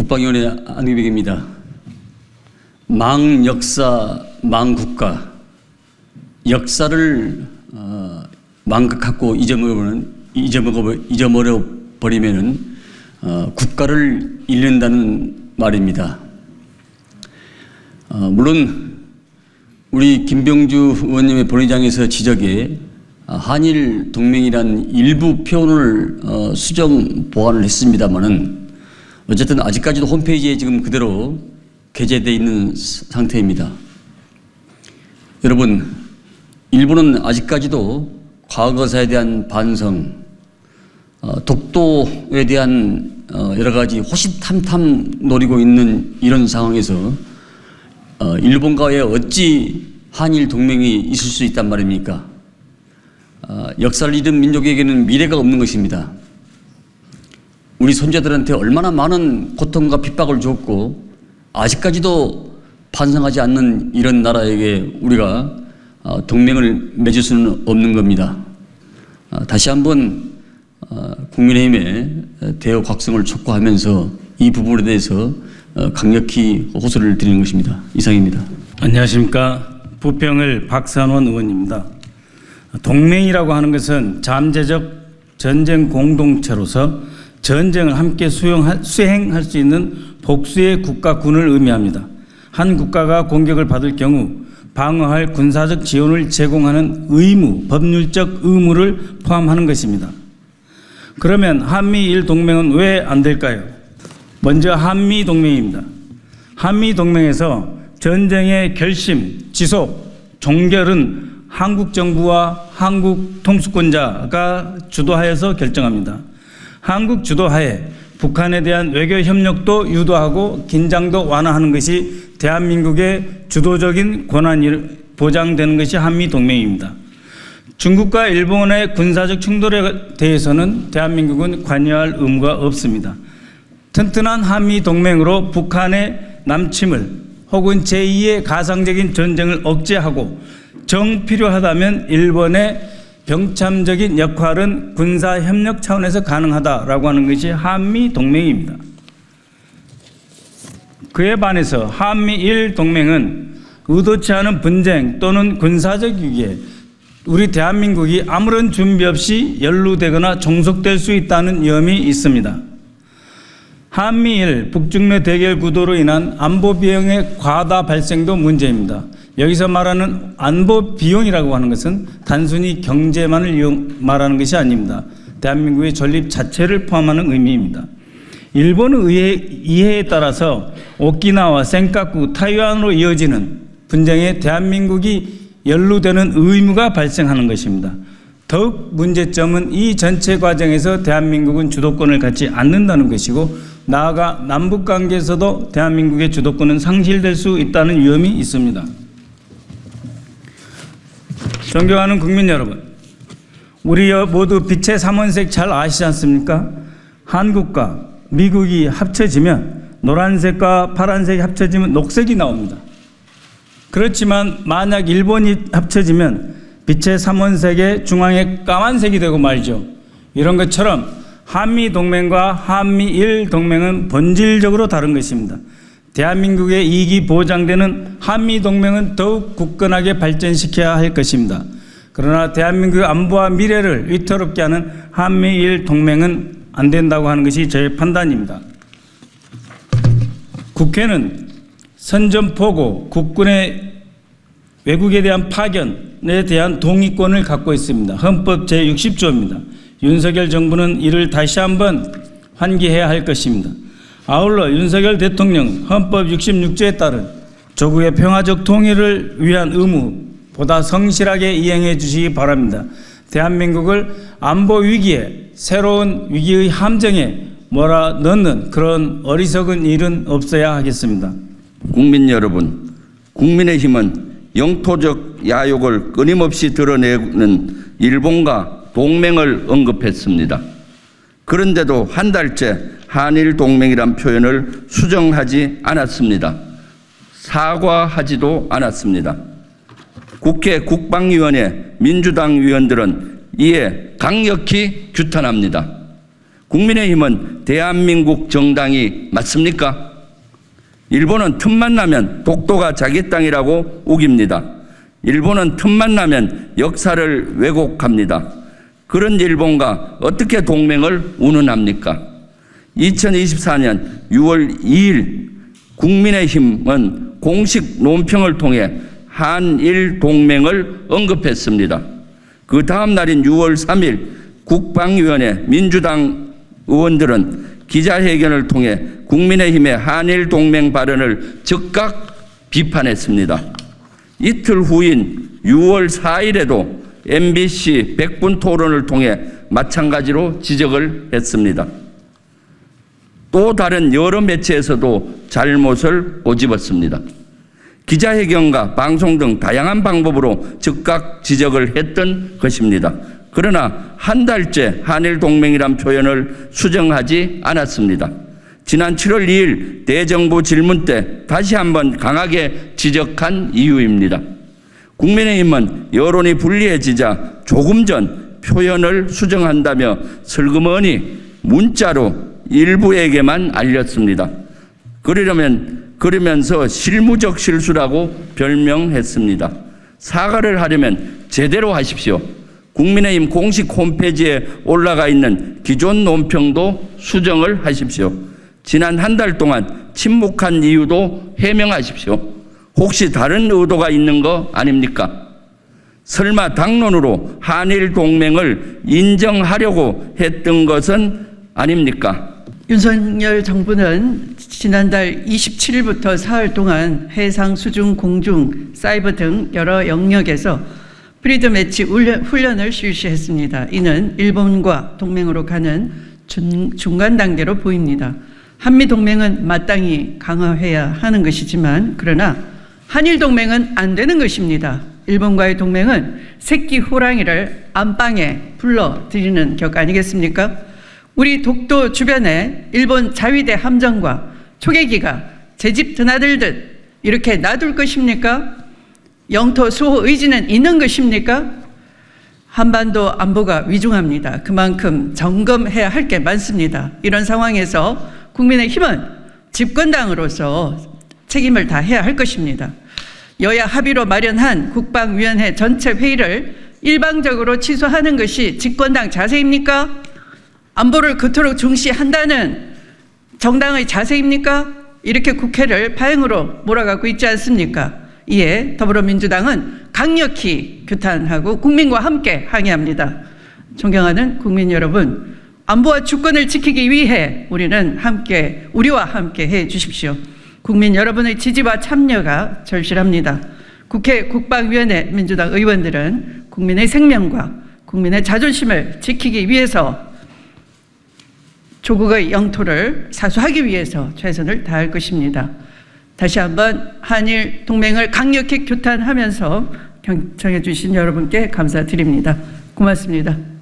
국방위원회 안기백입니다. 망역사, 망국가, 역사를 망각하고 잊어버려 버리면은 국가를 잃는다는 말입니다. 물론 우리 김병주 의원님의 본회의장에서 지적에 한일 동맹이란 일부 표현을 수정 보완을 했습니다만은 어쨌든 아직까지도 홈페이지에 지금 그대로 게재되어 있는 상태입니다. 여러분, 일본은 아직까지도 과거사에 대한 반성, 독도에 대한 여러 가지 호시탐탐 노리고 있는 이런 상황에서 일본과의 어찌 한일 동맹이 있을 수 있단 말입니까? 역사를 잃은 민족에게는 미래가 없는 것입니다. 우리 손자들한테 얼마나 많은 고통과 핍박을 줬고 아직까지도 반성하지 않는 이런 나라에게 우리가 동맹을 맺을 수는 없는 겁니다. 다시 한번 국민의힘의 대여 각성을 촉구하면서 이 부분에 대해서 강력히 호소를 드리는 것입니다. 이상입니다. 안녕하십니까. 부평을 박산원 의원입니다. 동맹이라고 하는 것은 잠재적 전쟁 공동체로서 전쟁을 함께 수행할 수 있는 복수의 국가군을 의미합니다. 한 국가가 공격을 받을 경우 방어할 군사적 지원을 제공하는 의무, 법률적 의무를 포함하는 것입니다. 그러면 한미일 동맹은 왜 안 될까요? 먼저 한미 동맹입니다. 한미 동맹에서 전쟁의 결심, 지속, 종결은 한국 정부와 한국 통수권자가 주도하여서 결정합니다. 한국 주도하에 북한에 대한 외교 협력도 유도하고 긴장도 완화하는 것이 대한민국의 주도적인 권한이 보장되는 것이 한미 동맹입니다. 중국과 일본의 군사적 충돌에 대해서는 대한민국은 관여할 의무가 없습니다. 튼튼한 한미 동맹으로 북한의 남침을 혹은 제2의 가상적인 전쟁을 억제하고 정 필요하다면 일본의 병참적인 역할은 군사협력 차원에서 가능하다라고 하는 것이 한미 동맹입니다. 그에 반해서 한미일 동맹은 의도치 않은 분쟁 또는 군사적 위기에 우리 대한민국이 아무런 준비 없이 연루되거나 종속될 수 있다는 위험이 있습니다. 한미일 북중러 대결 구도로 인한 안보 비용의 과다 발생도 문제입니다. 여기서 말하는 안보 비용이라고 하는 것은 단순히 경제만을 말하는 것이 아닙니다. 대한민국의 전립 자체를 포함하는 의미입니다. 일본의 이해에 따라서 오키나와 센카쿠, 타이완으로 이어지는 분쟁에 대한민국이 연루되는 의무가 발생하는 것입니다. 더욱 문제점은 이 전체 과정에서 대한민국은 주도권을 갖지 않는다는 것이고 나아가 남북관계에서도 대한민국의 주도권은 상실될 수 있다는 위험이 있습니다. 존경하는 국민 여러분, 우리 모두 빛의 삼원색 잘 아시지 않습니까? 한국과 미국이 합쳐지면 노란색과 파란색이 합쳐지면 녹색이 나옵니다. 그렇지만 만약 일본이 합쳐지면 빛의 삼원색의 중앙에 까만색이 되고 말죠. 이런 것처럼 한미동맹과 한미일 동맹은 본질적으로 다른 것입니다. 대한민국의 이익이 보장되는 한미동맹은 더욱 굳건하게 발전시켜야 할 것입니다. 그러나 대한민국의 안보와 미래를 위태롭게 하는 한미일 동맹은 안 된다고 하는 것이 저의 판단입니다. 국회는 선전포고 국군의 외국에 대한 파견에 대한 동의권을 갖고 있습니다. 헌법 제60조입니다. 윤석열 정부는 이를 다시 한번 환기해야 할 것입니다. 아울러 윤석열 대통령은 헌법 66조에 따른 조국의 평화적 통일을 위한 의무 보다 성실하게 이행해 주시기 바랍니다. 대한민국을 안보 위기에 새로운 위기의 함정에 몰아넣는 그런 어리석은 일은 없어야 하겠습니다. 국민 여러분, 국민의힘은 영토적 야욕을 끊임없이 드러내는 일본과 동맹을 언급했습니다. 그런데도 한 달째 한일 동맹이란 표현을 수정하지 않았습니다. 사과하지도 않았습니다. 국회 국방위원회 민주당 위원들은 이에 강력히 규탄합니다. 국민의힘은 대한민국 정당이 맞습니까? 일본은 틈만 나면 독도가 자기 땅이라고 우깁니다. 일본은 틈만 나면 역사를 왜곡합니다. 그런 일본과 어떻게 동맹을 운운합니까? 2024년 6월 2일 국민의힘은 공식 논평을 통해 한일 동맹을 언급했습니다. 그 다음 날인 6월 3일 국방위원회 민주당 의원들은 기자회견을 통해 국민의힘의 한일 동맹 발언을 즉각 비판했습니다. 이틀 후인 6월 4일에도 MBC 100분 토론을 통해 마찬가지로 지적을 했습니다. 또 다른 여러 매체에서도 잘못을 꼬집었습니다. 기자회견과 방송 등 다양한 방법으로 즉각 지적을 했던 것입니다. 그러나 한 달째 한일 동맹이란 표현을 수정하지 않았습니다. 지난 7월 2일 대정부 질문 때 다시 한번 강하게 지적한 이유입니다. 국민의힘은 여론이 불리해지자 조금 전 표현을 수정한다며 슬그머니 문자로 일부에게만 알렸습니다. 그러면서 실무적 실수라고 별명했습니다. 사과를 하려면 제대로 하십시오. 국민의힘 공식 홈페이지에 올라가 있는 기존 논평도 수정을 하십시오. 지난 한 달 동안 침묵한 이유도 해명하십시오. 혹시 다른 의도가 있는 거 아닙니까? 설마 당론으로 한일 동맹을 인정하려고 했던 것은 아닙니까? 윤석열 정부는 지난달 27일부터 사흘 동안 해상, 수중, 공중, 사이버 등 여러 영역에서 프리덤 엣지 훈련을 실시했습니다. 이는 일본과 동맹으로 가는 중간 단계로 보입니다. 한미 동맹은 마땅히 강화해야 하는 것이지만 그러나 한일 동맹은 안 되는 것입니다. 일본과의 동맹은 새끼 호랑이를 안방에 불러들이는 격 아니겠습니까? 우리 독도 주변에 일본 자위대 함정과 초계기가 제 집 드나들듯 이렇게 놔둘 것입니까? 영토 수호 의지는 있는 것입니까? 한반도 안보가 위중합니다. 그만큼 점검해야 할 게 많습니다. 이런 상황에서 국민의힘은 집권당으로서 책임을 다해야 할 것입니다. 여야 합의로 마련한 국방위원회 전체 회의를 일방적으로 취소하는 것이 집권당 자세입니까? 안보를 그토록 중시한다는 정당의 자세입니까? 이렇게 국회를 파행으로 몰아가고 있지 않습니까? 이에 더불어민주당은 강력히 규탄하고 국민과 함께 항의합니다. 존경하는 국민 여러분, 안보와 주권을 지키기 위해 우리와 함께 해 주십시오. 국민 여러분의 지지와 참여가 절실합니다. 국회 국방위원회 민주당 의원들은 국민의 생명과 국민의 자존심을 지키기 위해서 조국의 영토를 사수하기 위해서 최선을 다할 것입니다. 다시 한번 한일 동맹을 강력히 규탄하면서 경청해 주신 여러분께 감사드립니다. 고맙습니다.